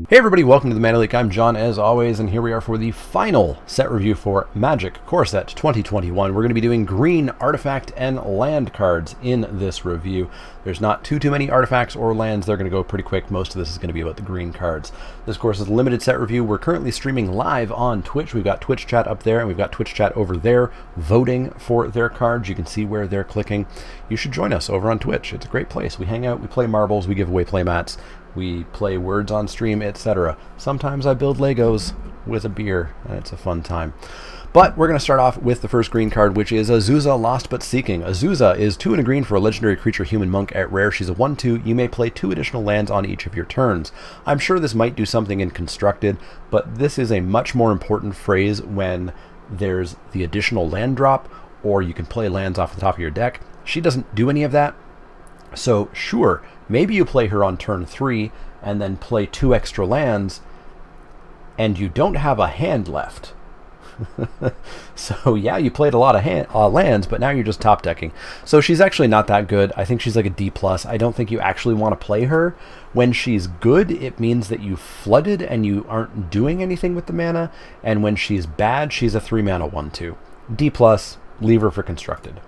Hey everybody, welcome to the Mana Leak. I'm John as always, and here we are for the final set review for Magic Core Set 2021. We're going to be doing green artifact and land cards in this review. There's not too many artifacts or lands. They're going to go pretty quick. Most of this is going to be about the green cards. This, of course, is a limited set review. We're currently streaming live on Twitch. We've got Twitch chat up there, and we've got Twitch chat over there voting for their cards. You can see where they're clicking. You should join us over on Twitch. It's a great place. We hang out, we play marbles, we give away playmats. We play words on stream, etc. Sometimes I build Legos with a beer, and it's a fun time. But we're going to start off with the first green card, which is Azusa, Lost But Seeking. Azusa is 2 and a green for a legendary creature human monk at rare. She's a 1/2. You may play 2 additional lands on each of your turns. I'm sure this might do something in Constructed, but this is a much more important phrase when there's the additional land drop, or you can play lands off the top of your deck. She doesn't do any of that. So sure, maybe you play her on turn 3 and then play 2 extra lands and you don't have a hand left. So yeah, you played a lot of lands, but now you're just top decking. So she's actually not that good. I think she's like a D+. I don't think you actually want to play her. When she's good, it means that you flooded and you aren't doing anything with the mana. And when she's bad, she's a 3 mana 1/2. D+, leave her for Constructed.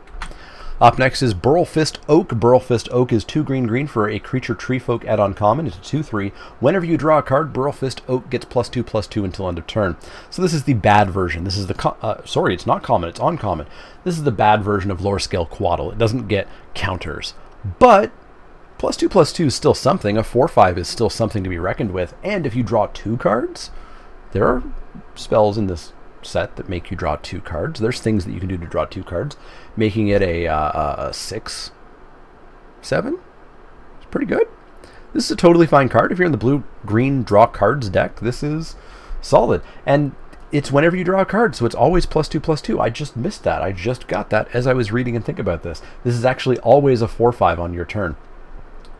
Up next is Burl Fist Oak. Burl Fist Oak is 2 green for a creature tree folk at uncommon. It's a 2/3. Whenever you draw a card, Burl Fist Oak gets +2/+2 until end of turn. So this is the bad version. This is the sorry, it's not common, it's uncommon. This is the bad version of Lore Scale Quaddle. It doesn't get counters, but +2/+2 is still something. A 4/5 is still something to be reckoned with. And if you draw 2 cards, there are spells in this set that make you draw 2 cards. There's things that you can do to draw 2 cards, making it a 6/7. It's pretty good. This is a totally fine card. If you're in the blue-green draw cards deck, this is solid. And it's whenever you draw a card, so it's always +2/+2. I just missed that. I just got that as I was reading and thinking about this. This is actually always a 4/5 on your turn.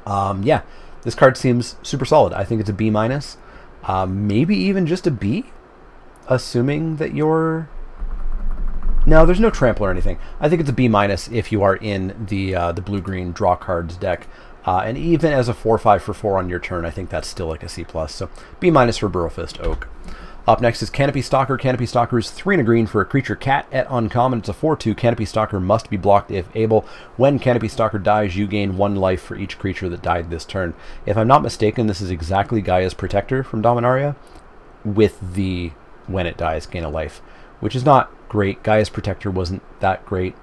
Yeah, this card seems super solid. I think it's a B-, maybe even just a B. Assuming that you're... No, there's no trample or anything. I think it's a B- if you are in the blue-green draw cards deck. And even as a 4/5 for 4 on your turn, I think that's still like a C+. So B- for Burl Fist Oak. Up next is Canopy Stalker. Canopy Stalker is 3 and a green for a creature cat at uncommon. It's a 4/2. Canopy Stalker must be blocked if able. When Canopy Stalker dies, you gain 1 life for each creature that died this turn. If I'm not mistaken, this is exactly Gaia's Protector from Dominaria, with the when it dies, gain a life, which is not great. Gaia's Protector wasn't that great.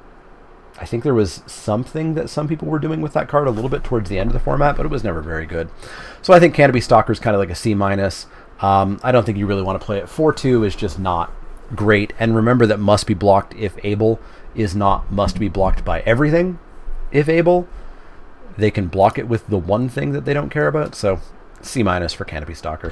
I think there was something that some people were doing with that card a little bit towards the end of the format, but it was never very good. So I think Canopy Stalker is kind of like a C-. I don't think you really want to play it. 4/2 is just not great. And remember that must be blocked if able is not must be blocked by everything. If able, they can block it with the one thing that they don't care about. So C- for Canopy Stalker.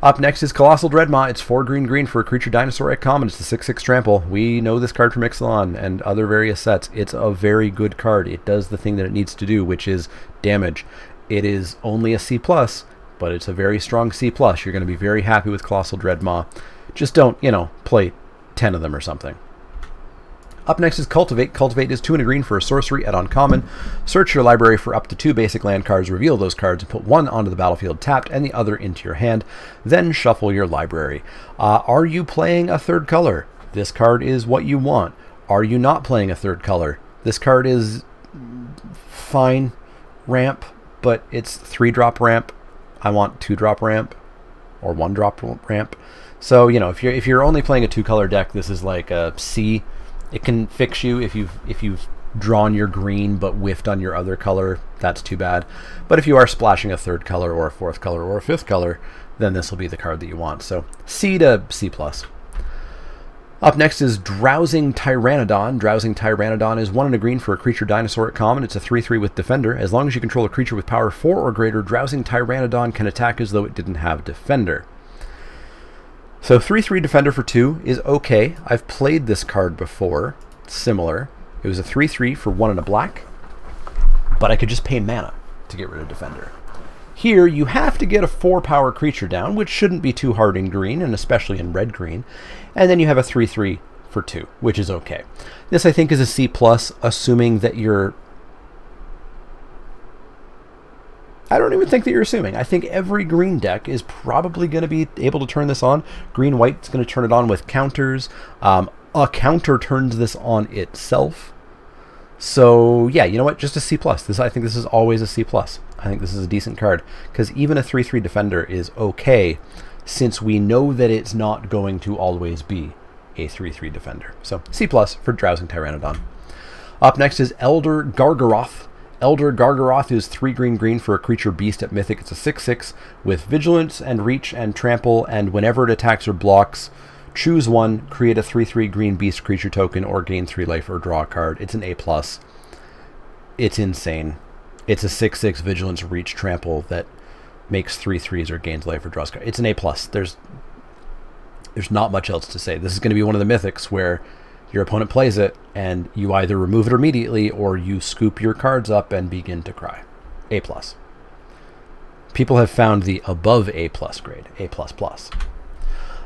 Up next is Colossal Dreadmaw. It's 4 green for a creature dinosaur at common. It's a 6/6 trample. We know this card from Ixalan and other various sets. It's a very good card. It does the thing that it needs to do, which is damage. It is only a C+, but it's a very strong C+. You're going to be very happy with Colossal Dreadmaw. Just don't, play 10 of them or something. Up next is Cultivate. Cultivate is 2 and a green for a sorcery at uncommon. Search your library for up to 2 basic land cards, reveal those cards, and put 1 onto the battlefield tapped and the other into your hand. Then shuffle your library. Are you playing a 3rd color? This card is what you want. Are you not playing a 3rd color? This card is fine ramp, but it's 3-drop ramp. I want 2-drop ramp or 1-drop ramp. So, if you're only playing a 2-color deck, this is like a C. It can fix you if you've drawn your green but whiffed on your other color. That's too bad. But if you are splashing a 3rd color or a 4th color or a 5th color, then this will be the card that you want. So C to C+. Up next is Drowsing Pteranodon. Drowsing Pteranodon is 1 and a green for a creature dinosaur at common. It's a 3/3 with Defender. As long as you control a creature with power 4 or greater, Drowsing Pteranodon can attack as though it didn't have Defender. So 3/3 Defender for 2 is okay. I've played this card before. Similar. It was a 3/3 for 1 and a black, but I could just pay mana to get rid of Defender. Here, you have to get a 4-power creature down, which shouldn't be too hard in green, and especially in red-green. And then you have a 3/3 for 2, which is okay. This, I think, is a C+, assuming that you're I don't even think that you're assuming. I think every green deck is probably going to be able to turn this on. Green-white's going to turn it on with counters. A counter turns this on itself. So, yeah, you know what? Just a C+. I think this is always a C+. I think this is a decent card. Because even a 3/3 defender is okay, since we know that it's not going to always be a 3/3 defender. So, C+ for Drowsing Pteranodon. Up next is Elder Gargaroth. Elder Gargaroth is 3 green for a creature beast at Mythic. It's a 6/6 with Vigilance and Reach and Trample, and whenever it attacks or blocks, choose one, create a 3/3 green beast creature token, or gain 3 life or draw a card. It's an A+. It's insane. It's a 6/6 Vigilance, Reach, Trample that makes 3/3s or gains life or draws a card. It's an A+. There's not much else to say. This is going to be one of the Mythics where your opponent plays it, and you either remove it immediately or you scoop your cards up and begin to cry. A+. People have found the above A+ grade, A++.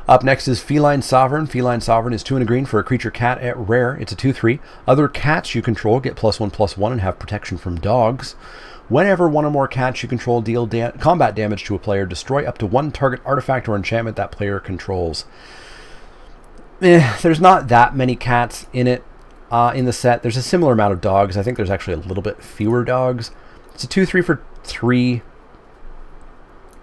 Up next is Feline Sovereign. Feline Sovereign is 2 and a green for a creature cat at rare. It's a 2/3. Other cats you control get +1/+1 and have protection from dogs. Whenever one or more cats you control deal combat damage to a player, destroy up to 1 target artifact or enchantment that player controls. There's not that many cats in it in the set. There's a similar amount of dogs. I think there's actually a little bit fewer dogs. It's a 2/3 for 3.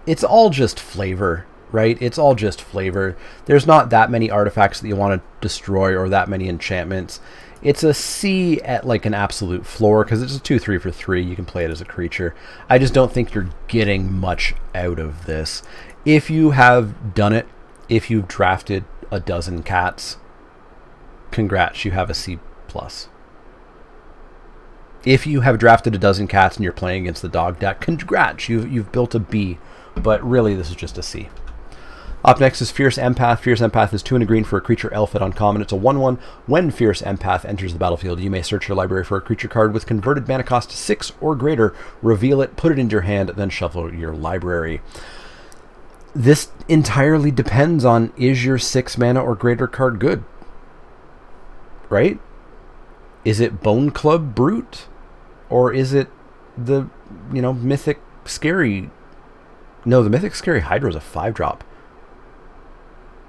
It's all just flavor, right? It's all just flavor. There's not that many artifacts that you want to destroy or that many enchantments. It's a C at like an absolute floor because it's a 2/3 for 3. You can play it as a creature. I just don't think you're getting much out of this. If you have done it, if you've drafted a dozen cats, congrats, you have a C+. If you have drafted a dozen cats and you're playing against the dog deck, congrats, you've built a B, but really this is just a C. Up next is Fierce Empath. Fierce Empath is 2 and a green for a creature elf at uncommon. It's a 1/1. When Fierce Empath enters the battlefield, you may search your library for a creature card with converted mana cost 6 or greater, reveal it, put it into your hand, then shuffle your library. This entirely depends on, is your 6 mana or greater card good? Right? Is it Bone Club Brute? Or is it the, Mythic Scary... No, the Mythic Scary Hydra is a 5-drop.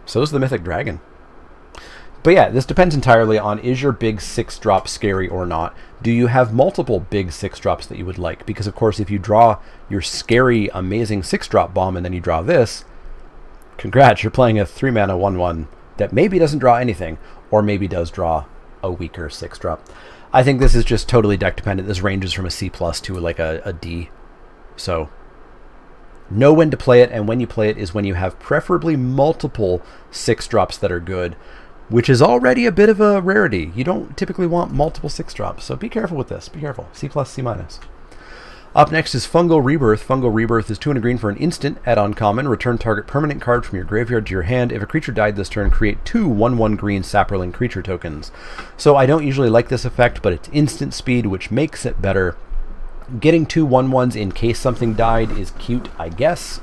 So is the Mythic Dragon. But yeah, this depends entirely on, is your big 6-drop scary or not? Do you have multiple big 6-drops that you would like? Because, of course, if you draw your scary, amazing 6-drop bomb and then you draw this, congrats, you're playing a 3-mana 1/1 that maybe doesn't draw anything, or maybe does draw a weaker 6-drop. I think this is just totally deck dependent. This ranges from a C+ to like a D. So, know when to play it, and when you play it is when you have preferably multiple 6-drops that are good, which is already a bit of a rarity. You don't typically want multiple 6-drops, so be careful with this. Be careful. C+, C-. Up next is Fungal Rebirth. Fungal Rebirth is 2 and a green for an instant at uncommon. Return target permanent card from your graveyard to your hand. If a creature died this turn, create 2 1/1 green Saproling creature tokens. So I don't usually like this effect, but it's instant speed, which makes it better. Getting 2 1/1s in case something died is cute, I guess.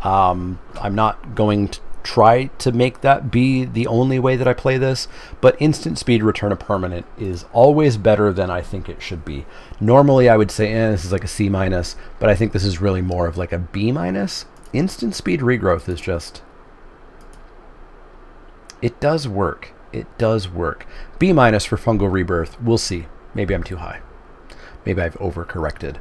I'm not going to try to make that be the only way that I play this, but instant speed return a permanent is always better than I think it should be. Normally I would say, this is like a C-, but I think this is really more of like a B-. Instant speed regrowth is just... It does work. It does work. B- for Fungal Rebirth. We'll see. Maybe I'm too high. Maybe I've overcorrected.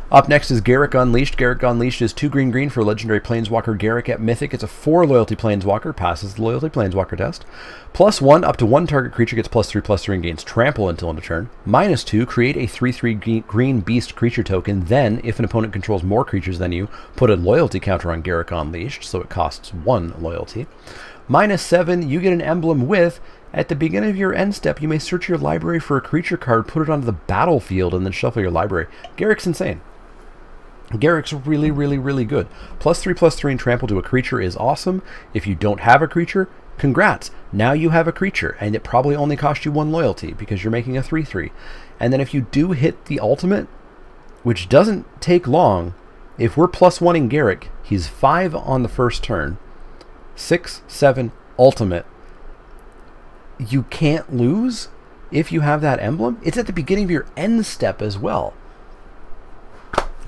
Up next is Garrix Unleashed. Garrix Unleashed is 2 green for legendary planeswalker Garrix at Mythic. It's a 4 loyalty planeswalker, passes the loyalty planeswalker test. +1, up to 1 target creature gets +3/+3 and gains trample until end of turn. -2, create a 3/3 green beast creature token. Then, if an opponent controls more creatures than you, put a loyalty counter on Garrix Unleashed, so it costs 1 loyalty. -7, you get an emblem with... At the beginning of your end step, you may search your library for a creature card, put it onto the battlefield, and then shuffle your library. Garrix insane. Garrix really, really, really good. +3/+3 and trample to a creature is awesome. If you don't have a creature, congrats. Now you have a creature, and it probably only cost you 1 loyalty because you're making a 3/3. And then if you do hit the ultimate, which doesn't take long, if we're +1 Garrix, he's 5 on the first turn. 6, 7, ultimate. You can't lose if you have that emblem. It's at the beginning of your end step as well.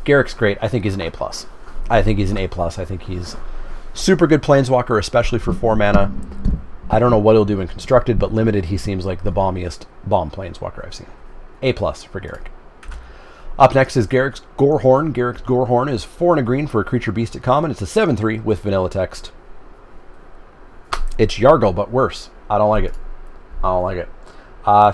Garrick's great. I think he's an A+. I think he's an A+. I think he's super good planeswalker, especially for 4 mana. I don't know what he'll do in Constructed, but Limited, he seems like the bombiest bomb planeswalker I've seen. A+ for Garrick. Up next is Garrick's Gore Horn. Garrick's Gore Horn is 4 and a green for a creature beast at common. It's a 7/3 with vanilla text. It's Yargle, but worse. I don't like it. I don't like it.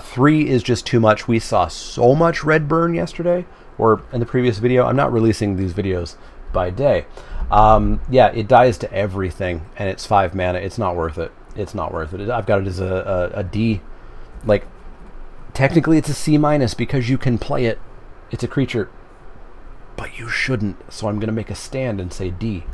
3 is just too much. We saw so much red burn yesterday, or in the previous video. I'm not releasing these videos by day. Yeah, it dies to everything, and it's 5 mana. It's not worth it. It's not worth it. I've got it as a D. Like, technically it's a C- because you can play it. It's a creature, but you shouldn't. So I'm going to make a stand and say D.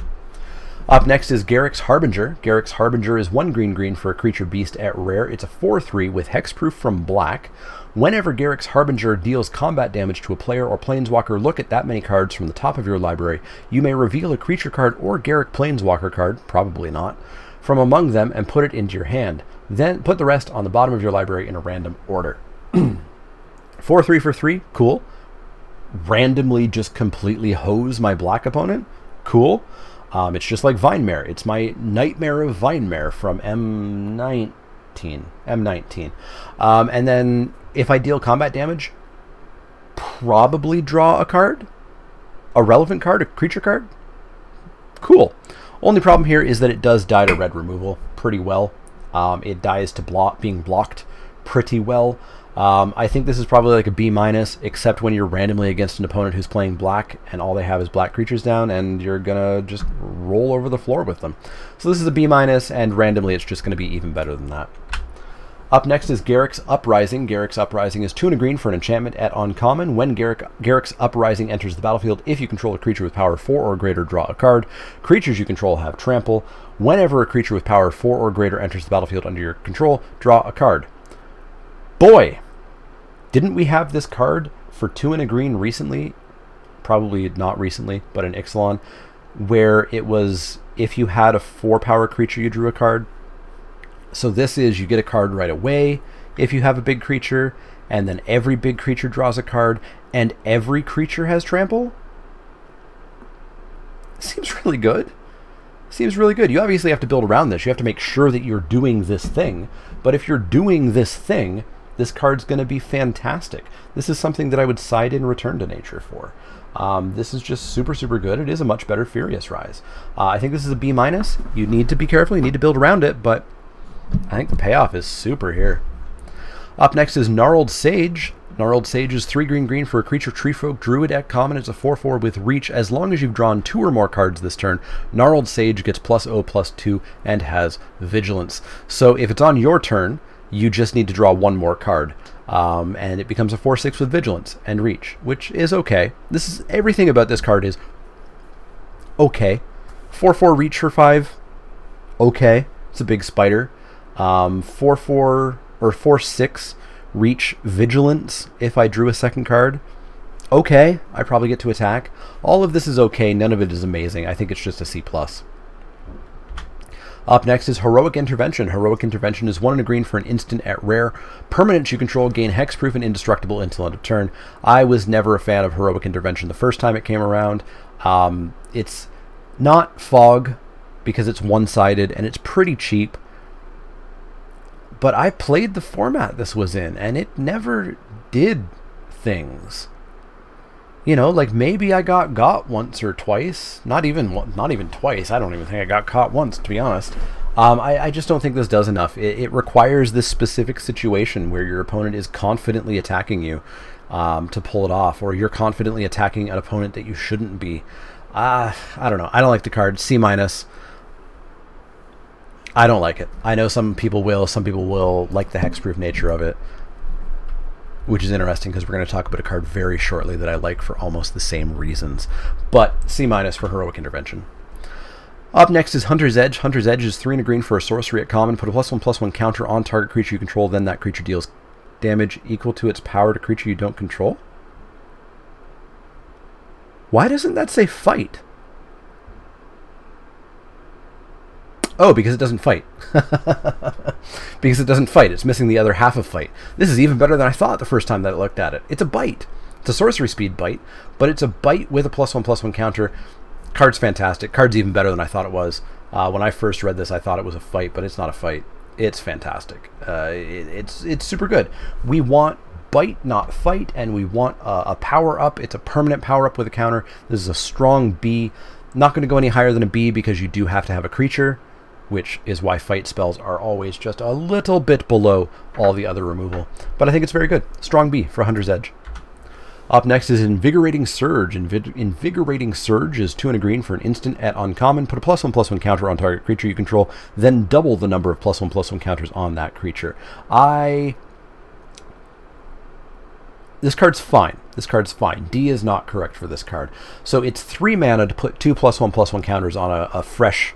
Up next is Garrick's Harbinger. Garrick's Harbinger is 1 green for a creature beast at rare. It's a 4/3 with hexproof from black. Whenever Garrick's Harbinger deals combat damage to a player or planeswalker, look at that many cards from the top of your library. You may reveal a creature card or Garrick planeswalker card, probably not, from among them and put it into your hand. Then put the rest on the bottom of your library in a random order. 4/3 for 3, cool. Randomly just completely hose my black opponent, cool. It's just like Vinemare. It's my Nightmare of Vinemare from M19. And then if I deal combat damage, probably draw a card, a relevant card, a creature card. Cool. Only problem here is that it does die to red removal pretty well. It dies to being blocked pretty well. I think this is probably like a B-, except when you're randomly against an opponent who's playing black and all they have is black creatures down and you're gonna just roll over the floor with them. So this is a B-, and randomly it's just gonna be even better than that. Up next is Garrick's Uprising. Garrick's Uprising is 2 and a green for an enchantment at uncommon. When Garrick's Uprising enters the battlefield, if you control a creature with power 4 or greater, draw a card. Creatures you control have trample. Whenever a creature with power 4 or greater enters the battlefield under your control, draw a card. Boy, didn't we have this card for 2 and a green recently? Probably not recently, but in Ixalan, where it was if you had a 4-power creature, you drew a card. So this is you get a card right away if you have a big creature, and then every big creature draws a card, and every creature has trample? Seems really good. Seems really good. You obviously have to build around this. You have to make sure that you're doing this thing. But if you're doing this thing, this card's going to be fantastic. This is something that I would side in Return to Nature for. This is just super, super good. It is a much better Furious Rise. I think this is a B-. You need to be careful. You need to build around it, but I think the payoff is super here. Up next is Gnarled Sage. Gnarled Sage is 3 green for a creature treefolk druid at common. It's a 4/4 with reach. As long as you've drawn 2 or more cards this turn, Gnarled Sage gets +0/+2 and has vigilance. So if it's on your turn, you just need to draw 1 more card. And it becomes a 4/6 with vigilance and reach, which is okay. This is everything about this card is okay. 4/4 reach for 5. Okay. It's a big spider. 4/4 or 4/6 reach vigilance if I drew a second card. Okay, I probably get to attack. All of this is okay. None of it is amazing. I think it's just a C+. Up next is Heroic Intervention. Heroic Intervention is 1 and a green for an instant at rare. Permanents you control gain hexproof and indestructible until end of turn. I was never a fan of Heroic Intervention the first time it came around. It's not Fog because it's one-sided and it's pretty cheap. But I played the format this was in, and it never did things. You know, like maybe I got once or twice. Not even twice. I don't even think I got caught once, to be honest. I just don't think this does enough. It requires this specific situation where your opponent is confidently attacking you to pull it off, or you're confidently attacking an opponent that you shouldn't be. I don't know. I don't like the card. C-. I don't like it. I know some people will. Some people will like the hexproof nature of it, which is interesting because we're going to talk about a card very shortly that I like for almost the same reasons. But C- for Heroic Intervention. Up next is Hunter's Edge. Hunter's Edge is 3 and a green for a sorcery at common. Put a +1/+1 counter on target creature you control. Then that creature deals damage equal to its power to creature you don't control. Why doesn't that say fight? Oh, because it doesn't fight. Because it doesn't fight. It's missing the other half of fight. This is even better than I thought the first time that I looked at it. It's a bite. It's a sorcery speed bite, but it's a bite with a +1/+1 counter. Card's fantastic. Card's even better than I thought it was. When I first read this, I thought it was a fight, but it's not a fight. It's fantastic. It's super good. We want bite, not fight, and we want a power up. It's a permanent power up with a counter. This is a strong B. Not going to go any higher than a B because you do have to have a creature, which is why fight spells are always just a little bit below all the other removal. But I think it's very good. Strong B for Hunter's Edge. Up next is Invigorating Surge. Invigorating Surge is 2 and a green for an instant at uncommon. Put a +1/+1 counter on target creature you control, then double the number of +1/+1 counters on that creature. This card's fine. This card's fine. D is not correct for this card. So it's 3 mana to put 2 +1/+1 counters on a fresh,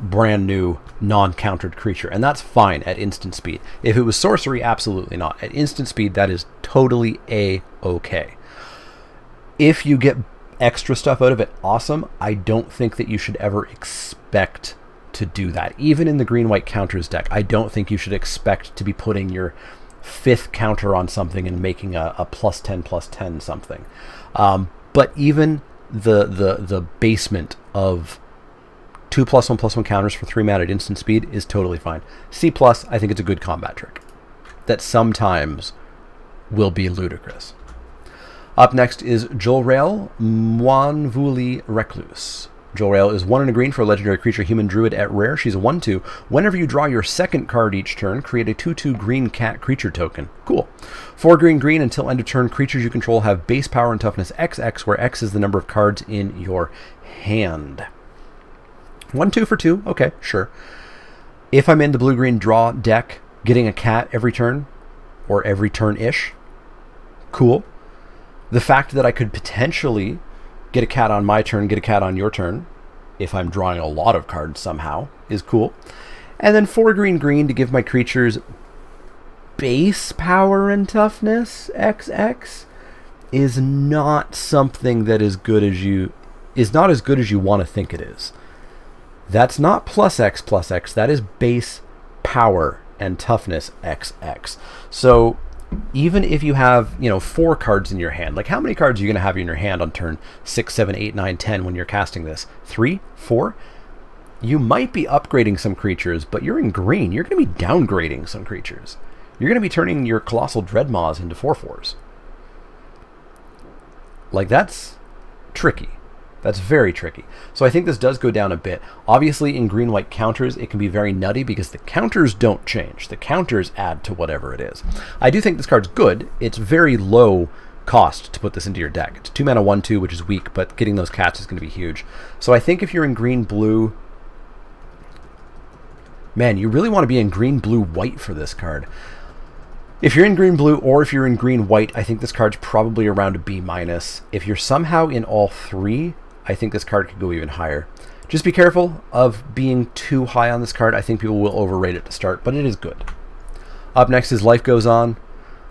brand new, non-countered creature. And that's fine at instant speed. If it was sorcery, absolutely not. At instant speed, that is totally A-okay. If you get extra stuff out of it, awesome. I don't think that you should ever expect to do that. Even in the green-white counters deck, I don't think you should expect to be putting your 5th counter on something and making a +10/+10 something. But even the basement of 2 +1/+1 counters for 3 mana at instant speed is totally fine. C+, I think it's a good combat trick that sometimes will be ludicrous. Up next is Jorel, Moinvuli Recluse. Jorel is 1 and a green for a legendary creature, human druid at rare. She's a 1/2. Whenever you draw your second card each turn, create a 2/2 green cat creature token. Cool. 4 green until end of turn. Creatures you control have base power and toughness XX, where X is the number of cards in your hand. 1/2 for 2. Okay, sure. If I'm in the blue-green draw deck, getting a cat every turn, or every turn-ish, cool. The fact that I could potentially get a cat on my turn, get a cat on your turn, if I'm drawing a lot of cards somehow, is cool. And then 4 green to give my creatures base power and toughness XX is not something that is not as good as you want to think it is. That's not +X+X, that is base power and toughness XX. So even if you have, 4 cards in your hand, like how many cards are you going to have in your hand on turn 6, 7, 8, 9, 10 when you're casting this? 3, 4? You might be upgrading some creatures, but you're in green. You're going to be downgrading some creatures. You're going to be turning your Colossal Dreadmaws into 4/4s. Like, that's tricky. That's very tricky. So I think this does go down a bit. Obviously, in green-white counters, it can be very nutty because the counters don't change. The counters add to whatever it is. I do think this card's good. It's very low cost to put this into your deck. It's 2 mana 1/2, which is weak, but getting those cats is going to be huge. So I think if you're in green-blue, man, you really want to be in green-blue-white for this card. If you're in green-blue or if you're in green-white, I think this card's probably around a B-. If you're somehow in all 3, I think this card could go even higher. Just be careful of being too high on this card. I think people will overrate it to start, but it is good. Up next is Life Goes On.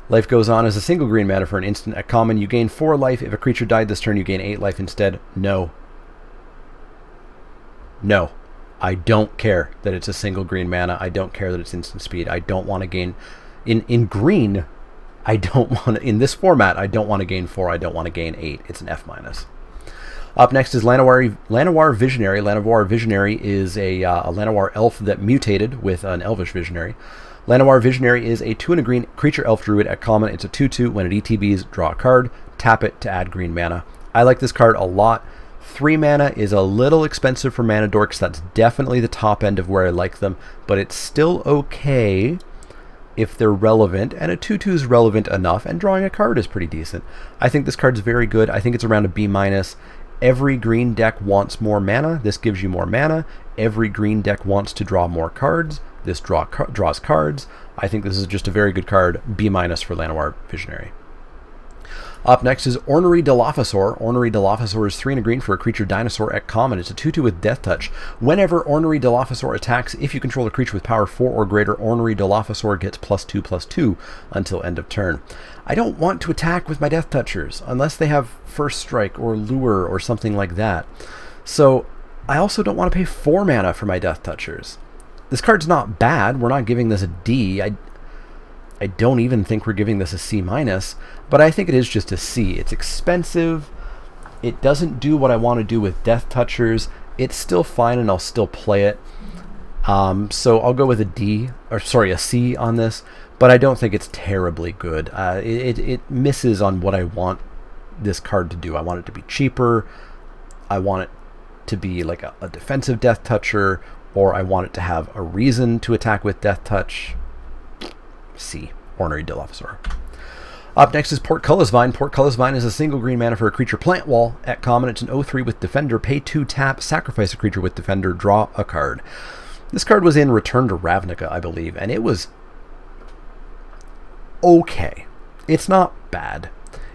Life Goes On is a single green mana for an instant at common. You gain 4 life. If a creature died this turn, you gain 8 life instead. No. No. I don't care that it's a single green mana. I don't care that it's instant speed. I don't want to gain... In green, I don't want to... In this format, I don't want to gain 4. I don't want to gain 8. It's an F-. Up next is Llanowar Visionary. Llanowar Visionary is a Llanowar elf that mutated with an Elvish Visionary. Llanowar Visionary is a 2 and a green creature elf druid at common. It's a 2/2. When it ETBs, draw a card, tap it to add green mana. I like this card a lot. 3 mana is a little expensive for mana dorks. That's definitely the top end of where I like them, but it's still okay if they're relevant, and a 2/2 is relevant enough, and drawing a card is pretty decent. I think this card's very good. I think it's around a B-. Every green deck wants more mana. This gives you more mana. Every green deck wants to draw more cards. This draws cards. I think this is just a very good card. B- for Llanowar Visionary. Up next is Ornery Dilophosaur. Ornery Dilophosaur is 3 and a green for a creature dinosaur at common. It's a 2/2 with Death Touch. Whenever Ornery Dilophosaur attacks, if you control a creature with power 4 or greater, Ornery Dilophosaur gets +2/+2 until end of turn. I don't want to attack with my Death Touchers unless they have First Strike or Lure or something like that. So I also don't want to pay 4 mana for my Death Touchers. This card's not bad. We're not giving this a D. I don't even think we're giving this a C-, but I think it is just a C. It's expensive. It doesn't do what I want to do with Death Touchers. It's still fine, and I'll still play it. So I'll go with a C on this, but I don't think it's terribly good. It misses on what I want this card to do. I want it to be cheaper. I want it to be like a defensive Death Toucher, or I want it to have a reason to attack with Death Touch. C. Ornery Dilophosaurus. Up next is Portcullis Vine. Portcullis Vine is a single green mana for a creature plant wall. At common, it's an 0/3 with Defender. Pay 2 tap, sacrifice a creature with Defender, draw a card. This card was in Return to Ravnica, I believe, and it was okay. It's not bad.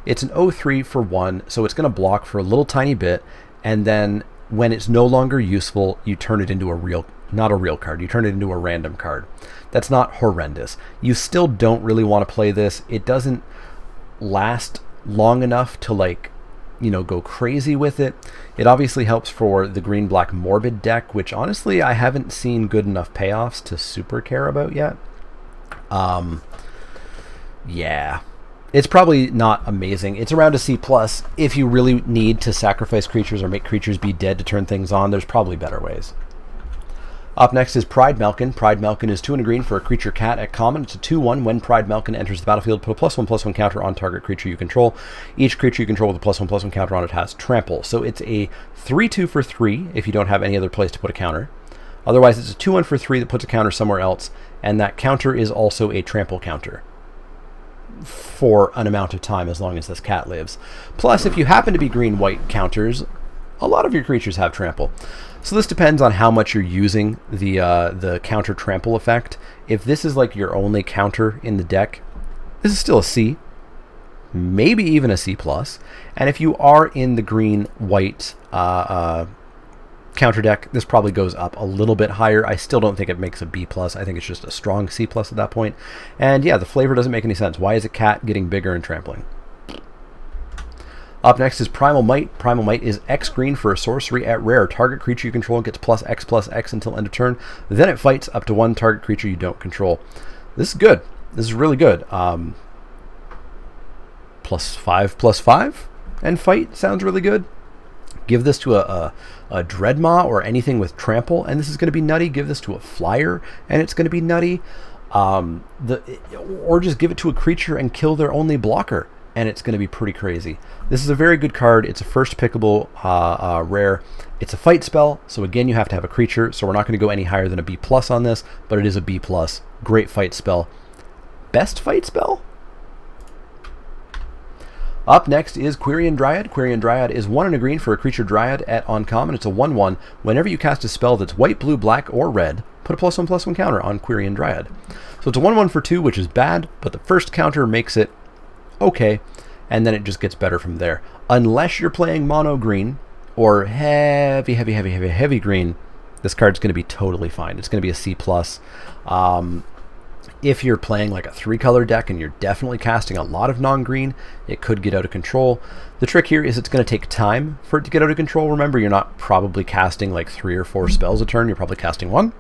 It's an 0/3 for 1, so it's going to block for a little tiny bit, and then when it's no longer useful, you turn it into not a real card, you turn it into a random card. That's not horrendous. You still don't really want to play this. It doesn't last long enough to go crazy with it. It obviously helps for the green-black Morbid deck, which honestly I haven't seen good enough payoffs to super care about yet. Yeah. It's probably not amazing. It's around a C+. If you really need to sacrifice creatures or make creatures be dead to turn things on, there's probably better ways. Up next is Pride Malkin. Pride Malkin is 2 and a green for a creature cat. At common, it's a 2/1. When Pride Malkin enters the battlefield, put a +1/+1 counter on target creature you control. Each creature you control with a +1/+1 counter on it has trample. So it's a 3/2 for 3 if you don't have any other place to put a counter. Otherwise, it's a 2/1 for 3 that puts a counter somewhere else, and that counter is also a trample counter for an amount of time as long as this cat lives. Plus, if you happen to be green-white counters, a lot of your creatures have trample. So this depends on how much you're using the counter trample effect. If this is like your only counter in the deck, this is still a C, maybe even a C+. And if you are in the green-white counter deck, this probably goes up a little bit higher. I still don't think it makes a B+. I think it's just a strong C+ at that point. And yeah, the flavor doesn't make any sense. Why is a cat getting bigger and trampling? Up next is Primal Might. Primal Might is X green for a sorcery at rare. Target creature you control gets +X/+X until end of turn. Then it fights up to 1 target creature you don't control. This is good. This is really good. +5/+5 and fight sounds really good. Give this to a Dreadmaw or anything with trample, and this is going to be nutty. Give this to a flyer, and it's going to be nutty. Or just give it to a creature and kill their only blocker, and it's going to be pretty crazy. This is a very good card. It's a first pickable rare. It's a fight spell, so again, you have to have a creature, so we're not going to go any higher than a B+ on this, but it is a B+. Great fight spell. Best fight spell? Up next is Quirion Dryad. Quirion Dryad is 1 and a green for a creature Dryad. At uncommon, it's a 1/1. Whenever you cast a spell that's white, blue, black, or red, put a +1/+1 counter on Quirion Dryad. So it's a 1/1 for 2, which is bad, but the first counter makes it okay, and then it just gets better from there. Unless you're playing mono green or heavy green, this card's going to be totally fine. It's going to be a C+. If you're playing like a 3-color deck and you're definitely casting a lot of non-green, it could get out of control. The trick here is it's going to take time for it to get out of control. Remember, you're not probably casting like 3 or 4 spells a turn. You're probably casting 1,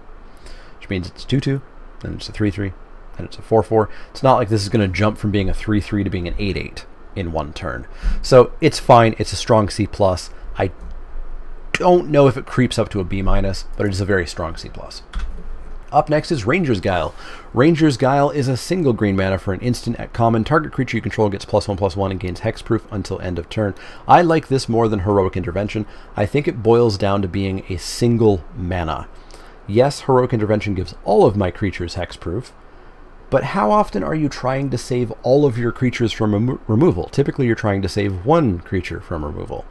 which means it's 2/2, then it's a 3/3, then it's a 4/4. It's not like this is going to jump from being a 3/3 to being an 8/8 in one turn. So it's fine. It's a strong C+. I don't know if it creeps up to a B-, but it is a very strong C+. Up next is Ranger's Guile. Ranger's Guile is a single green mana for an instant. At common. Target creature you control gets +1/+1 and gains hexproof until end of turn. I like this more than Heroic Intervention. I think it boils down to being a single mana. Yes, Heroic Intervention gives all of my creatures hexproof, but how often are you trying to save all of your creatures from removal? Typically you're trying to save 1 creature from removal.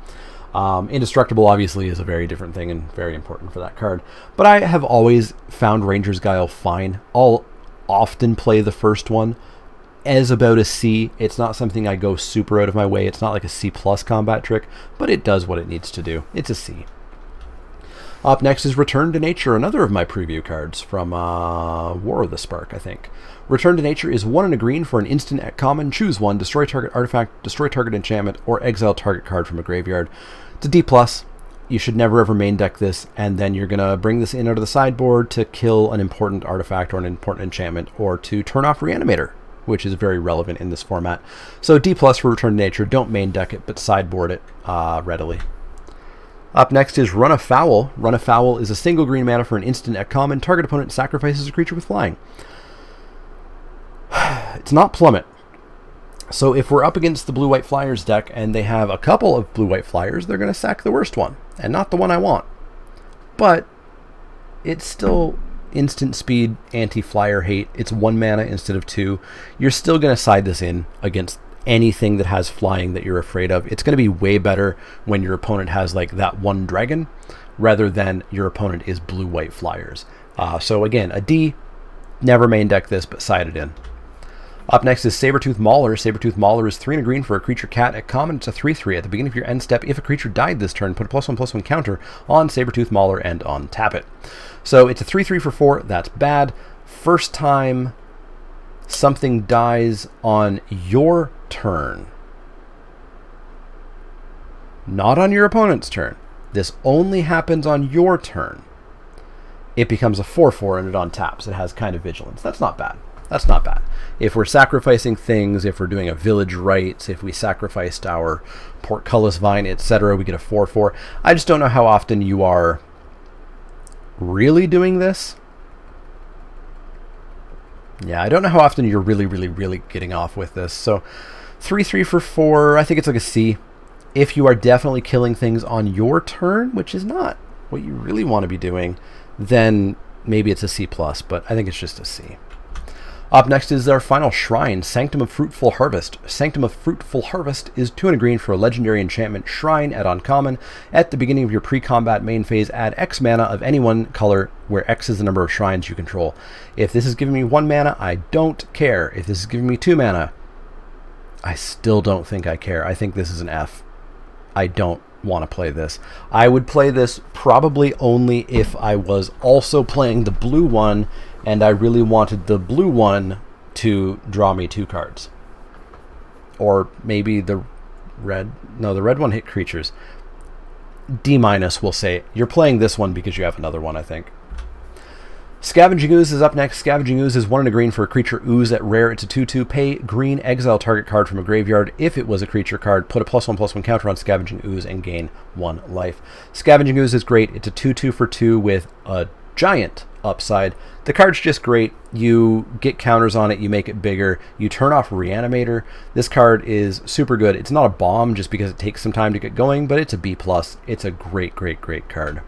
Indestructible obviously is a very different thing and very important for that card. But I have always found Ranger's Guile fine. I'll often play the first one as about a C. It's not something I go super out of my way. It's not like a C+ combat trick, but it does what it needs to do. It's a C. Up next is Return to Nature, another of my preview cards from War of the Spark, I think. Return to Nature is 1 and a green for an instant. At common. Choose 1, destroy target artifact, destroy target enchantment, or exile target card from a graveyard. It's a D+. You should never ever main deck this, and then you're going to bring this in out of the sideboard to kill an important artifact or an important enchantment, or to turn off Reanimator. which is very relevant in this format. So D+ for Return to Nature. Don't main deck it, but sideboard it readily. Up next is Run Afoul. Run Afoul is a single green mana for an instant at common. Target opponent sacrifices a creature with flying. It's not Plummet. So if we're up against the blue-white flyers deck and they have a couple of blue-white flyers, they're going to sack the worst one, and not the one I want. But it's still instant speed, anti-flyer hate. It's 1 mana instead of 2. You're still going to side this in against anything that has flying that you're afraid of. It's going to be way better when your opponent has like that 1 dragon rather than your opponent is blue-white flyers. So again, a D. Never main deck this, but side it in. Up next is Sabertooth Mauler. Sabertooth Mauler is 3 and a green for a creature cat. At common, it's a 3/3. At the beginning of your end step, if a creature died this turn, put a +1/+1 counter on Sabertooth Mauler and untap it. So it's a 3/3 for 4. That's bad. First time something dies on your turn. Not on your opponent's turn. This only happens on your turn. It becomes a 4/4 and it untaps. It has kind of vigilance. That's not bad. That's not bad. If we're sacrificing things, if we're doing a village rites, if we sacrificed our portcullis vine, etc., we get a 4/4. I just don't know how often you are really doing this. Yeah, I don't know how often you're really getting off with this. So 3/3 for 4, I think it's like a C. If you are definitely killing things on your turn, which is not what you really want to be doing, then maybe it's a C+, but I think it's just a C. Up next is our final shrine, Sanctum of Fruitful Harvest. Sanctum of Fruitful Harvest is 2 and a green for a legendary enchantment shrine at uncommon. At the beginning of your pre-combat main phase, add X mana of any one color, where X is the number of shrines you control. If this is giving me 1 mana, I don't care. If this is giving me 2 mana, I still don't think I care. I think this is an F. I don't want to play this. I would play this probably only if I was also playing the blue one and I really wanted the blue one to draw me 2 cards. Or maybe the red. No, the red one hit creatures. D- we'll say. You're playing this one because you have another one, I think. Scavenging Ooze is up next. Scavenging Ooze is 1 and a green for a creature ooze at rare. It's a 2/2. Pay green, exile target card from a graveyard. If it was a creature card, put a +1/+1 counter on Scavenging Ooze and gain 1 life. Scavenging Ooze is great. It's a 2/2 for 2 with a giant upside. The card's just great. You get counters on it, you make it bigger, you turn off Reanimator. This card is super good. It's not a bomb just because it takes some time to get going, but it's a B+. It's a great card.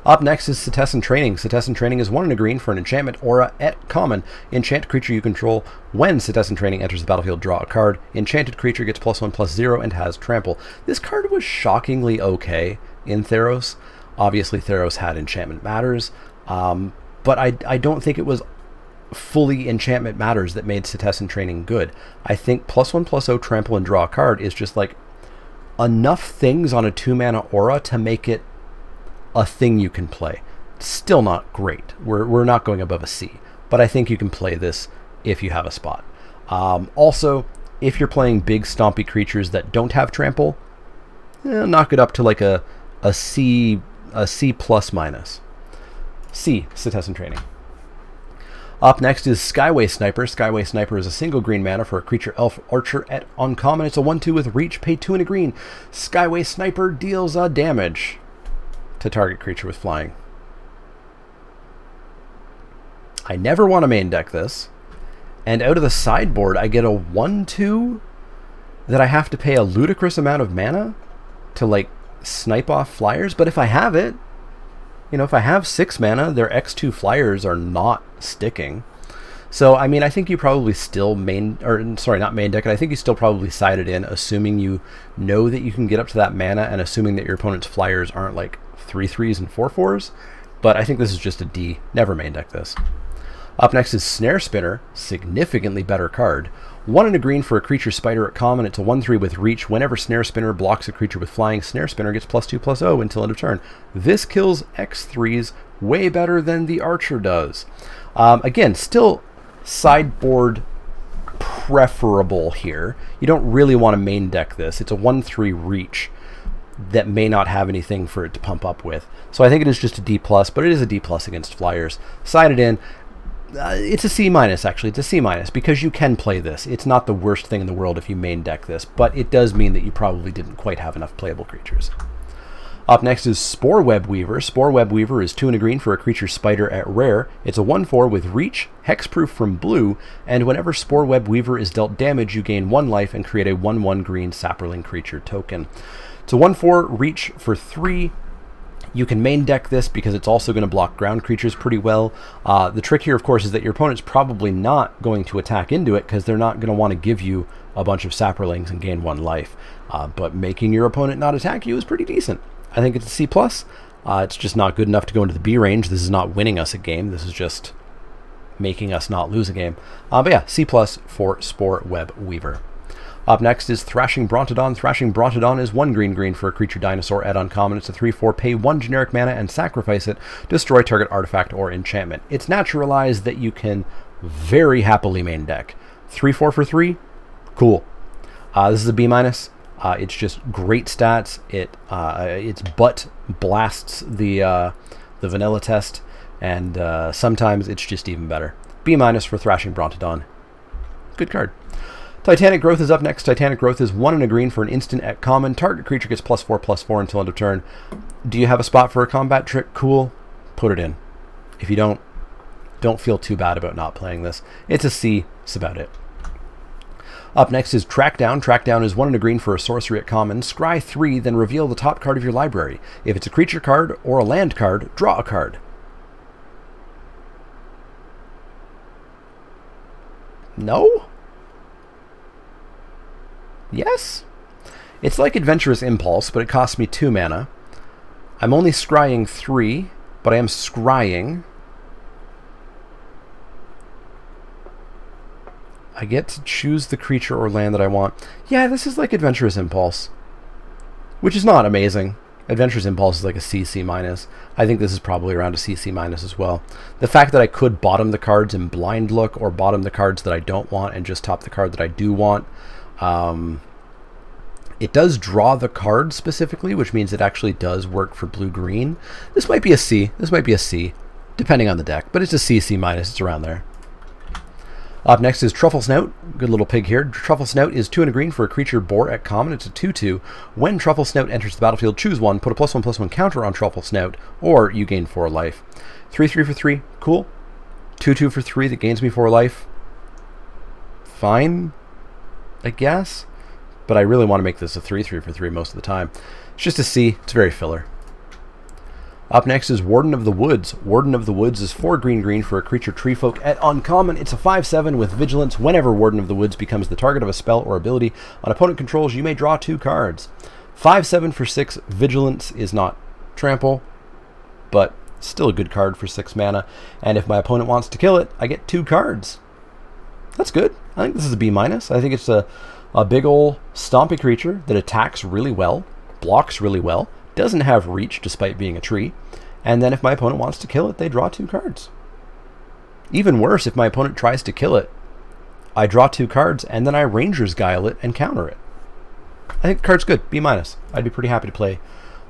Up next is Citizen Training. Citizen Training is 1 and a green for an enchantment aura at common. Enchant creature you control. When Citizen Training enters the battlefield, draw a card. Enchanted creature gets +1/+0 and has trample. This card was shockingly okay in Theros. Obviously Theros had Enchantment Matters, but I don't think it was fully Enchantment Matters that made Citizen Training good. I think +1/+0 trample and draw a card is just like enough things on a 2 mana aura to make it a thing you can play. Still not great. We're not going above a C, but I think you can play this if you have a spot. Also, if you're playing big stompy creatures that don't have trample, knock it up to like a C, a C+-. C, Citizen Training. Up next is Skyway Sniper. Skyway Sniper is a single green mana for a creature elf archer at uncommon. It's a 1/2 with reach, pay 2 and a green. Skyway Sniper deals damage to target creature with flying. I never want to main deck this, and out of the sideboard I get a 1/2 that I have to pay a ludicrous amount of mana to like snipe off flyers. But if I have it, if I have 6 mana, their X2 flyers are not sticking. So I mean, I think you probably still not main deck it. I think you still probably side it in, assuming you know that you can get up to that mana and assuming that your opponent's flyers aren't like 3/3s and 4/4s. But I think this is just a D. Never main deck this. Up next is Snare Spinner, significantly better card. 1 and a green for a creature spider at common. It's a 1/3 with reach. Whenever Snare Spinner blocks a creature with flying, Snare Spinner gets +2/+0 until end of turn. This kills X3s way better than the Archer does. Again, still sideboard preferable here. You don't really want to main deck this. It's a 1/3 reach that may not have anything for it to pump up with. So I think it is just a D+, but it is a D+ against flyers. Side it in. It's a C minus, actually. It's a C minus because you can play this. It's not the worst thing in the world if you main deck this, but it does mean that you probably didn't quite have enough playable creatures. Up next is Spore Web Weaver. Spore Web Weaver is 2 and a green for a creature spider at rare. It's a 1/4 with reach, hexproof from blue, and whenever Spore Web Weaver is dealt damage, you gain 1 life and create a 1/1 green sapperling creature token. It's a 1/4 reach for 3. You can main deck this because it's also going to block ground creatures pretty well. The trick here, of course, is that your opponent's probably not going to attack into it because they're not going to want to give you a bunch of sapperlings and gain 1 life. But making your opponent not attack you is pretty decent. I think it's a C+. It's just not good enough to go into the B range. This is not winning us a game. This is just making us not lose a game. But yeah, C+ for Spore Web Weaver. Up next is Thrashing Brontodon. Thrashing Brontodon is 1 green for a creature dinosaur at uncommon. It's a 3/4, pay 1 generic mana and sacrifice it. Destroy target artifact or enchantment. It's naturalized that you can very happily main deck. 3/4 for 3, cool. This is a B-. It's just great stats. Its butt blasts the vanilla test, and sometimes it's just even better. B- for Thrashing Brontodon. Good card. Titanic Growth is up next. Titanic Growth is 1 and a green for an instant at common. Target creature gets +4/+4 until end of turn. Do you have a spot for a combat trick? Cool. Put it in. If you don't feel too bad about not playing this. It's a C. That's about it. Up next is Track Down. Track Down is 1 and a green for a sorcery at common. Scry 3, then reveal the top card of your library. If it's a creature card or a land card, draw a card. No? Yes? It's like Adventurous Impulse, but it costs me 2 mana. I'm only scrying 3, but I am scrying. I get to choose the creature or land that I want. Yeah, this is like Adventurous Impulse, which is not amazing. Adventurous Impulse is like a CC-. I think this is probably around a CC- as well. The fact that I could bottom the cards in Blind Look or bottom the cards that I don't want and just top the card that I do want. It does draw the card specifically, which means it actually does work for blue-green. This might be a C. This might be a C, depending on the deck, but it's a CC-. It's around there. Up next is Truffle Snout. Good little pig here. Truffle Snout is 2 and a green for a creature boar at common. It's a 2/2. When Truffle Snout enters the battlefield, choose 1, put a +1/+1 counter on Truffle Snout, or you gain 4 life. 3/3 for 3, cool. 2/2 for 3 that gains me 4 life. Fine, I guess. But I really want to make this a 3/3 for 3 most of the time. It's just a C. It's very filler. Up next is Warden of the Woods. Warden of the Woods is 4 green for a creature treefolk at uncommon. It's a 5/7 with vigilance. Whenever Warden of the Woods becomes the target of a spell or ability on opponent controls, you may draw 2 cards. 5/7 for 6. Vigilance is not trample, but still a good card for 6 mana. And if my opponent wants to kill it, I get 2 cards. That's good. I think this is a B-. I think it's a big ol' stompy creature that attacks really well, blocks really well, doesn't have reach despite being a tree, and then if my opponent wants to kill it, they draw 2 cards. Even worse, if my opponent tries to kill it, I draw 2 cards, and then I Ranger's Guile it and counter it. I think the card's good, B-. I'd be pretty happy to play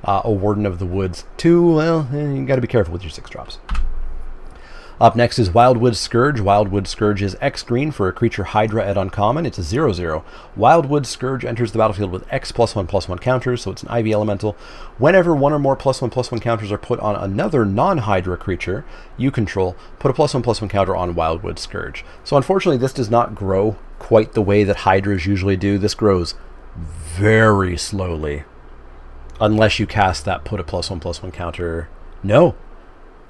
a Warden of the Woods. 2, well, you gotta be careful with your 6 drops. Up next is Wildwood Scourge. Wildwood Scourge is X green for a creature Hydra at uncommon. It's a 0/0. Wildwood Scourge enters the battlefield with X +1/+1 counters, so it's an Ivy elemental. Whenever 1 or more +1/+1 counters are put on another non-Hydra creature you control, put a +1/+1 counter on Wildwood Scourge. So unfortunately, this does not grow quite the way that Hydras usually do. This grows very slowly, unless you cast that put a +1/+1 counter.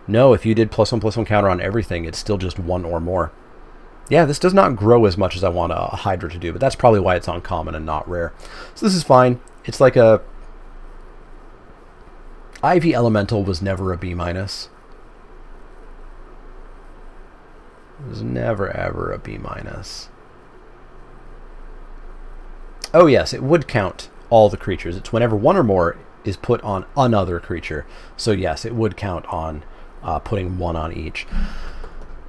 No, if you did +1/+1 counter on everything, it's still just 1 or more. Yeah, this does not grow as much as I want a Hydra to do, but that's probably why it's uncommon and not rare. So this is fine. It's like a... Ivy Elemental was never a B-. It was never, ever a B-. Oh yes, it would count all the creatures. It's whenever 1 or more is put on another creature. So yes, it would count on putting 1 on each.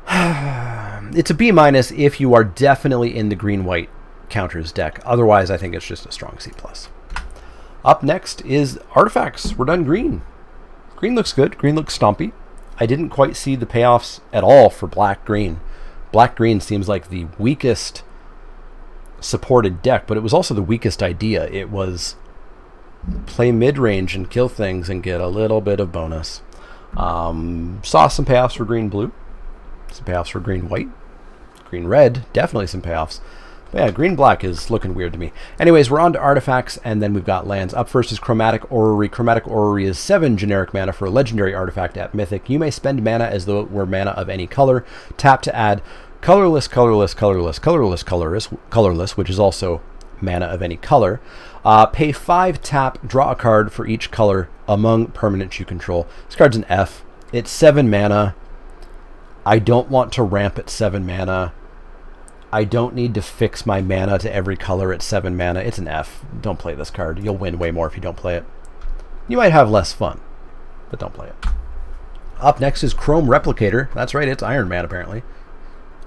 It's a B- if you are definitely in the green-white counters deck. Otherwise, I think it's just a strong C+. Up next is Artifacts. We're done green. Green looks good. Green looks stompy. I didn't quite see the payoffs at all for black-green. Black-green seems like the weakest supported deck, but it was also the weakest idea. It was play mid-range and kill things and get a little bit of bonus. Saw some payoffs for green-blue, some payoffs for green-white, green-red, definitely some payoffs. But yeah, green-black is looking weird to me. Anyways, we're on to artifacts, and then we've got lands. Up first is Chromatic Orrery. Chromatic Orrery is 7 generic mana for a legendary artifact at Mythic. You may spend mana as though it were mana of any color. Tap to add colorless, which is also mana of any color. Pay 5 tap, draw a card for each color among permanents you control. This card's an F. It's 7 mana. I don't want to ramp at 7 mana. I don't need to fix my mana to every color at 7 mana. It's an F. Don't play this card. You'll win way more if you don't play it. You might have less fun, but don't play it. Up next is Chrome Replicator. That's right, it's Iron Man apparently.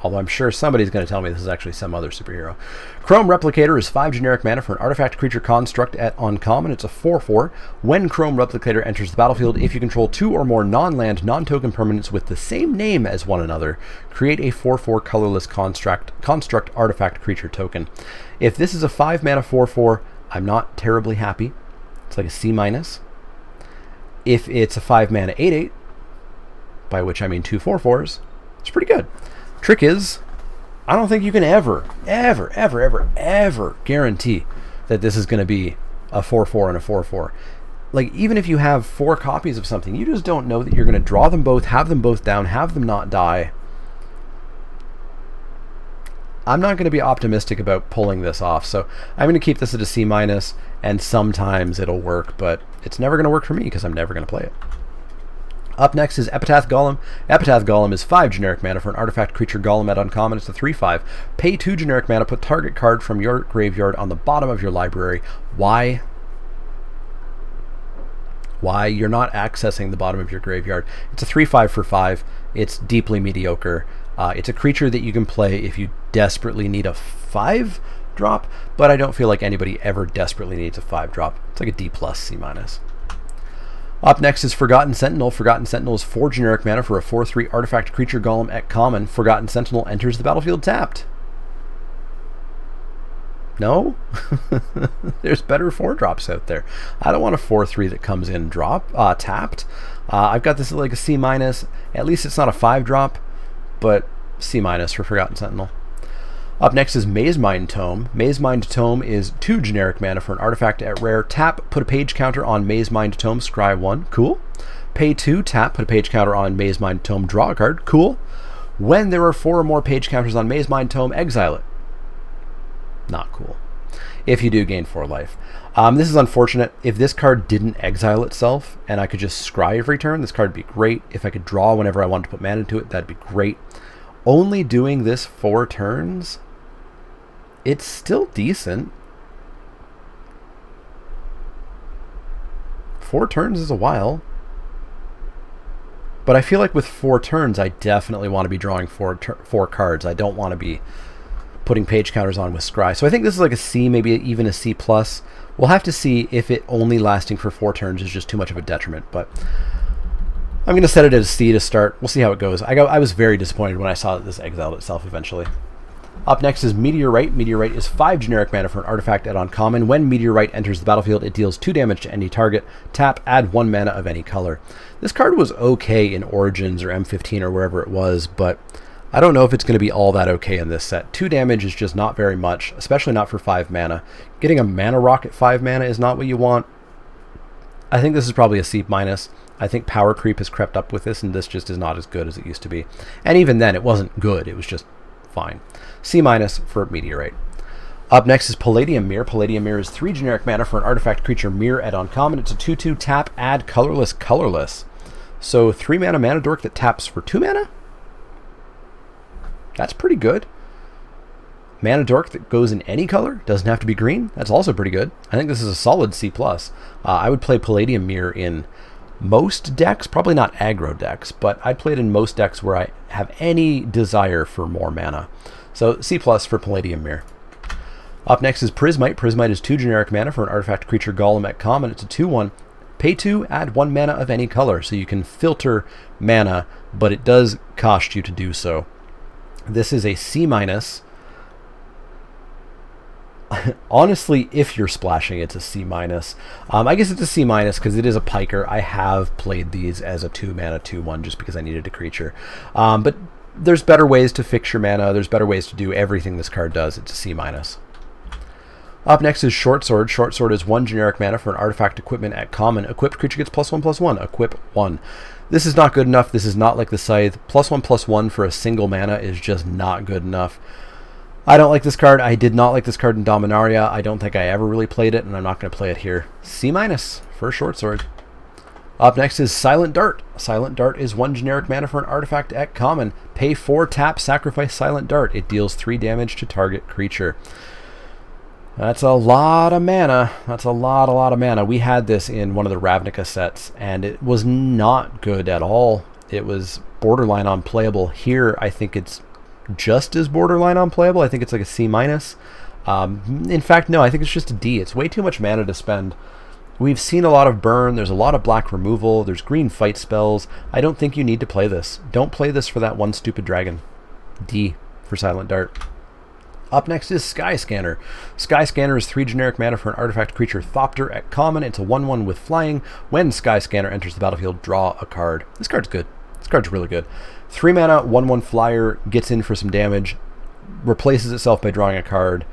Although I'm sure somebody's going to tell me this is actually some other superhero. Chrome Replicator is 5 generic mana for an artifact creature construct at uncommon. It's a 4/4. When Chrome Replicator enters the battlefield, if you control 2 or more non-land, non-token permanents with the same name as one another, create a 4/4 colorless construct artifact creature token. If this is a 5 mana 4/4, I'm not terribly happy. It's like a C-. If it's a 5 mana 8/8, by which I mean 2 4/4s, it's pretty good. Trick is, I don't think you can ever guarantee that this is going to be a 4/4 and a 4/4. Like, even if you have 4 copies of something, you just don't know that you're going to draw them both, have them both down, have them not die. I'm not going to be optimistic about pulling this off, so I'm going to keep this at a C-, and sometimes it'll work, but it's never going to work for me because I'm never going to play it. Up next is Epitaph Golem. Epitaph Golem is 5 generic mana for an artifact creature golem at uncommon. It's a 3/5. Pay 2 generic mana, put target card from your graveyard on the bottom of your library. Why? Why? You're not accessing the bottom of your graveyard. It's a 3/5 for 5. It's deeply mediocre. It's a creature that you can play if you desperately need a 5-drop, but I don't feel like anybody ever desperately needs a 5-drop. It's like a D+, C-. Up next is Forgotten Sentinel. Forgotten Sentinel is 4 generic mana for a 4/3 artifact creature golem at common. Forgotten Sentinel enters the battlefield tapped. No? There's better 4-drops out there. I don't want a 4/3 that comes in tapped. I've got this at like a C-. At least it's not a 5-drop, but C- for Forgotten Sentinel. Up next is Mazemind Tome. Mazemind Tome is 2 generic mana for an artifact at rare. Tap, put a page counter on Mazemind Tome, scry 1. Cool. Pay 2, tap, put a page counter on Mazemind Tome, draw a card. Cool. When there are 4 or more page counters on Mazemind Tome, exile it. Not cool. If you do, gain 4 life. This is unfortunate. If this card didn't exile itself and I could just scry every turn, this card would be great. If I could draw whenever I wanted to put mana into it, that'd be great. Only doing this 4 turns, it's still decent. 4 turns is a while. But I feel like with 4 turns, I definitely want to be drawing 4 cards. I don't want to be putting page counters on with scry. So I think this is like a C, maybe even a C+. We'll have to see if it only lasting for 4 turns is just too much of a detriment. But I'm going to set it at a C to start. We'll see how it goes. I was very disappointed when I saw that this exiled itself eventually. Up next is Meteorite. Meteorite is 5 generic mana for an artifact at uncommon. When Meteorite enters the battlefield, it deals 2 damage to any target. Tap, add 1 mana of any color. This card was okay in Origins or M15 or wherever it was, but I don't know if it's going to be all that okay in this set. 2 damage is just not very much, especially not for 5 mana. Getting a mana rock at 5 mana is not what you want. I think this is probably a C-. I think power creep has crept up with this, and this just is not as good as it used to be. And even then, it wasn't good. It was just fine. C- for Meteorite. Up next is Palladium Mirror. Palladium Mirror is 3 generic mana for an artifact creature mirror at uncommon. It's a 2/2 tap, add colorless. So 3 mana mana dork that taps for 2 mana? That's pretty good. Mana dork that goes in any color, doesn't have to be green. That's also pretty good. I think this is a solid C+. I would play Palladium Mirror in most decks, probably not aggro decks, but I'd play it in most decks where I have any desire for more mana. So C+ for Palladium Mirror. Up next is Prismite. Prismite is 2 generic mana for an artifact creature golem at common. It's a 2/1. Pay 2, add 1 mana of any color. So you can filter mana, but it does cost you to do so. This is a C-. Honestly, if you're splashing, it's a C-. I guess it's a C- because it is a piker. I have played these as a 2 mana 2/1 just because I needed a creature. But there's better ways to fix your mana. There's better ways to do everything this card does. It's a C-. Up next is Short Sword. Short Sword is 1 generic mana for an artifact equipment at common. Equipped creature gets +1/+1. Equip 1. This is not good enough. This is not like the Scythe. +1/+1 for a single mana is just not good enough. I don't like this card. I did not like this card in Dominaria. I don't think I ever really played it, and I'm not going to play it here. C- for Short Sword. Up next is Silent Dart. Silent Dart is 1 generic mana for an artifact at common. Pay 4, tap, sacrifice Silent Dart. It deals 3 damage to target creature. That's a lot of mana. That's a lot of mana. We had this in one of the Ravnica sets, and it was not good at all. It was borderline unplayable. Here, I think it's just as borderline unplayable. I think it's like a C-. In fact, no, I think it's just a D. It's way too much mana to spend. We've seen a lot of burn. There's a lot of black removal. There's green fight spells. I don't think you need to play this. Don't play this for that one stupid dragon. D for Silent Dart. Up next is Sky Scanner. Sky Scanner is 3 generic mana for an artifact creature Thopter at common. It's a 1/1 with flying. When Sky Scanner enters the battlefield, draw a card. This card's good. This card's really good. 3 mana, 1/1 flyer, gets in for some damage, replaces itself by drawing a card,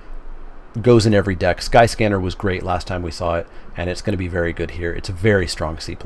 goes in every deck. Sky Scanner was great last time we saw it, and it's going to be very good here. It's a very strong C+.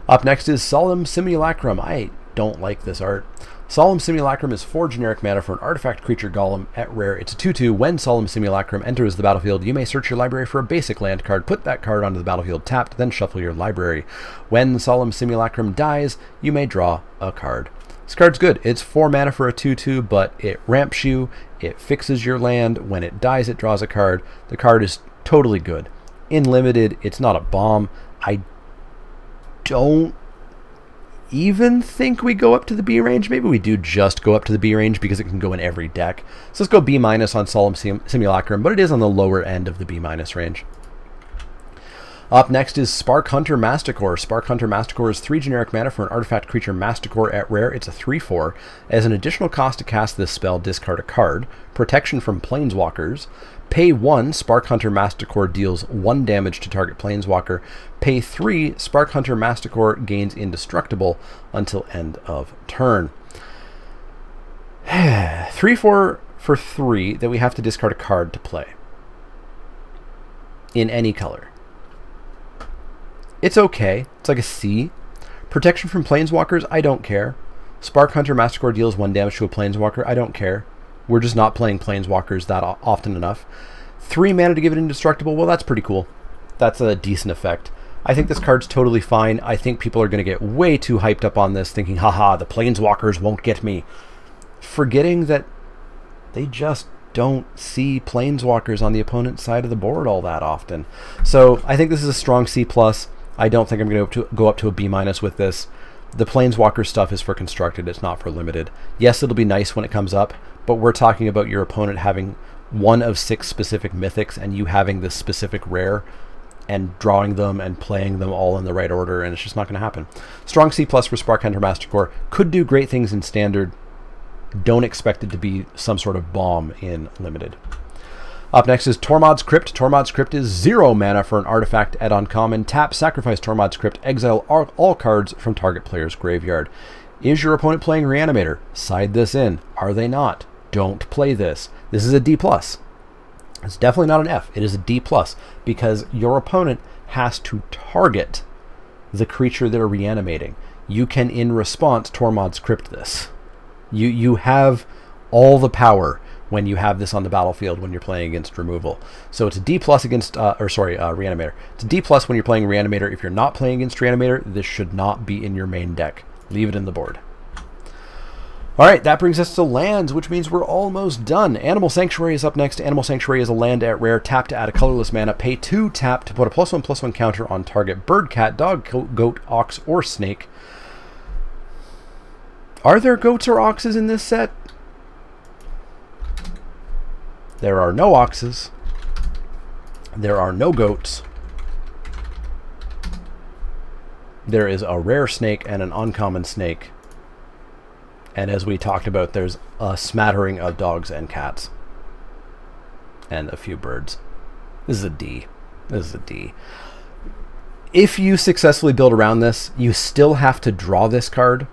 Up next is Solemn Simulacrum. I don't like this art. Solemn Simulacrum is 4 generic mana for an artifact creature golem at rare. It's a 2/2. When Solemn Simulacrum enters the battlefield, you may search your library for a basic land card, put that card onto the battlefield tapped, then shuffle your library. When Solemn Simulacrum dies, you may draw a card. This card's good. It's 4 mana for a 2/2, but it ramps you, it fixes your land. When it dies, it draws a card. The card is totally good. In limited, it's not a bomb. I don't even think we go up to the B range. Maybe we do just go up to the B range because it can go in every deck. So let's go B- on Solemn Simulacrum, but it is on the lower end of the B- range. Up next is Spark Hunter Masticore. Spark Hunter Masticore is 3 generic mana for an artifact creature Masticore at rare. It's a 3/4. As an additional cost to cast this spell, discard a card. Protection from Planeswalkers. Pay 1, Spark Hunter Masticore deals 1 damage to target Planeswalker. Pay 3, Spark Hunter Masticore gains Indestructible until end of turn. 3/4 for 3 that we have to discard a card to play. In any color. It's okay. It's like a C. Protection from Planeswalkers, I don't care. Spark Hunter Masticore deals 1 damage to a Planeswalker, I don't care. We're just not playing Planeswalkers that often enough. 3 mana to give it Indestructible, well, that's pretty cool. That's a decent effect. I think this card's totally fine. I think people are going to get way too hyped up on this, thinking, haha, the Planeswalkers won't get me. Forgetting that they just don't see Planeswalkers on the opponent's side of the board all that often. So I think this is a strong C+. I don't think I'm going to go up to a B- with this. The Planeswalker stuff is for constructed, it's not for limited. Yes, it'll be nice when it comes up, but we're talking about your opponent having 1 of 6 specific mythics and you having this specific rare and drawing them and playing them all in the right order, and it's just not going to happen. Strong C+ for Spark Hunter Masticore. Could do great things in Standard. Don't expect it to be some sort of bomb in Limited. Up next is Tormod's Crypt. Tormod's Crypt is 0 mana for an artifact at uncommon. Tap, sacrifice Tormod's Crypt, exile all cards from target player's graveyard. Is your opponent playing Reanimator? Side this in. Are they not? Don't play this. This is a D+. It's definitely not an F. It is a D+, because your opponent has to target the creature they're reanimating. You can, in response, Tormod's Crypt this. You have all the power when you have this on the battlefield when you're playing against removal. So it's a D+ against, Reanimator. It's a D+ when you're playing Reanimator. If you're not playing against Reanimator, this should not be in your main deck. Leave it in the board. Alright, that brings us to lands, which means we're almost done. Animal Sanctuary is up next. Animal Sanctuary is a land at rare. Tap to add a colorless mana. Pay 2, tap to put a +1/+1 counter on target bird, cat, dog, goat, ox, or snake. Are there goats or oxes in this set? There are no oxes. There are no goats. there is a rare snake and an uncommon snake. And as we talked about, there's a smattering of dogs and cats. And a few birds. This is a D. This is a D. If you successfully build around this, you still have to draw this card.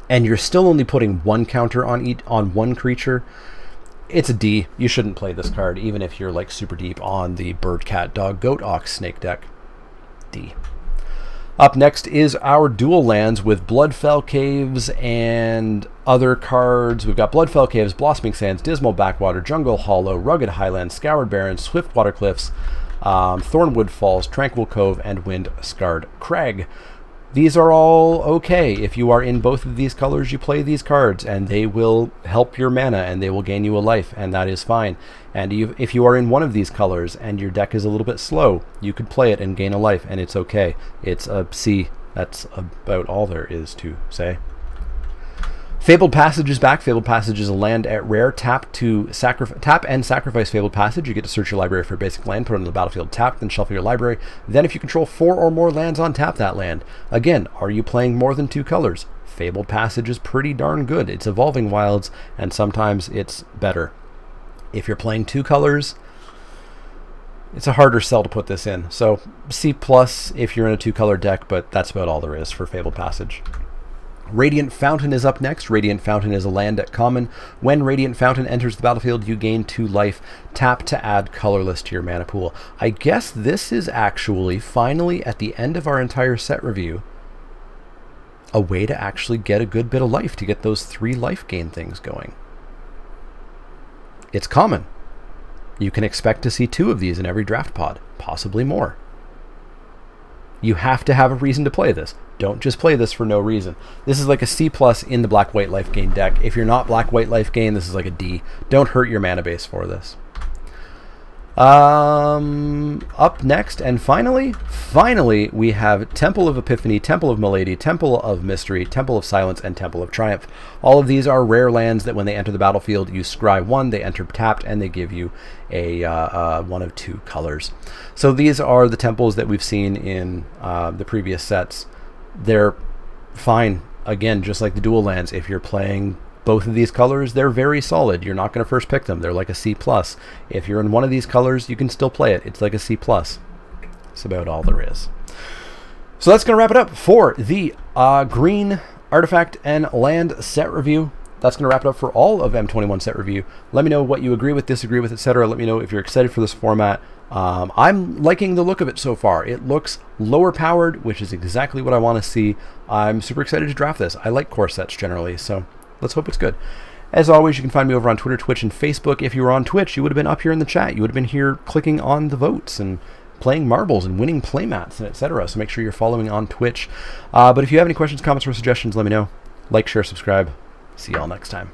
And you're still only putting one counter on one creature. It's a D. You shouldn't play this card, even if you're like super deep on the bird, cat, dog, goat, ox, snake deck. D. Up next is our dual lands with Bloodfell Caves and other cards. We've got Bloodfell Caves, Blossoming Sands, Dismal Backwater, Jungle Hollow, Rugged Highlands, Scoured Barrens, Swift Water Cliffs, Thornwood Falls, Tranquil Cove, and Wind Scarred Crag. These are all okay. If you are in both of these colors, you play these cards, and they will help your mana, and they will gain you a life, and that is fine. And if you are in one of these colors, and your deck is a little bit slow, you could play it and gain a life, and it's okay. It's a C. That's about all there is to say. Fabled Passage is back. Fabled Passage is a land at rare. Tap and sacrifice Fabled Passage. You get to search your library for a basic land, put it on the battlefield, tap, then shuffle your library. Then if you control 4 or more lands, untap that land. Again, are you playing more than 2 colors? Fabled Passage is pretty darn good. It's Evolving Wilds, and sometimes it's better. If you're playing 2 colors, it's a harder sell to put this in. So C+ if you're in a 2-color deck, but that's about all there is for Fabled Passage. Radiant Fountain is up next. Radiant Fountain is a land at common. When Radiant Fountain enters the battlefield, you gain 2 life. Tap to add colorless to your mana pool. I guess this is actually, finally, at the end of our entire set review, a way to actually get a good bit of life, to get those 3 life gain things going. It's common. You can expect to see 2 of these in every draft pod, possibly more. You have to have a reason to play this. Don't just play this for no reason. This is like a C+ in the black-white life gain deck. If you're not black-white life gain, this is like a D. Don't hurt your mana base for this. Up next, and finally, we have Temple of Epiphany, Temple of Milady, Temple of Mystery, Temple of Silence, and Temple of Triumph. All of these are rare lands that when they enter the battlefield, you scry 1, they enter tapped, and they give you a one of 2 colors. So these are the temples that we've seen in the previous sets. They're fine. Again, just like the dual lands, if you're playing both of these colors, they're very solid. You're not going to first pick them. They're like a C+. If you're in one of these colors, you can still play it. It's like a C+. That's about all there is. So that's going to wrap it up for the green artifact and land set review. That's going to wrap it up for all of M21 set review. Let me know what you agree with, disagree with, etc. Let me know if you're excited for this format. I'm liking the look of it so far. It looks lower powered, which is exactly what I want to see. I'm super excited to draft this. I like core sets generally, so let's hope it's good. As always, you can find me over on Twitter, Twitch, and Facebook. If you were on Twitch, you would have been up here in the chat. You would have been here clicking on the votes and playing marbles and winning playmats and etc. So make sure you're following on Twitch. But if you have any questions, comments, or suggestions, let me know. Like, share, subscribe. See y'all next time.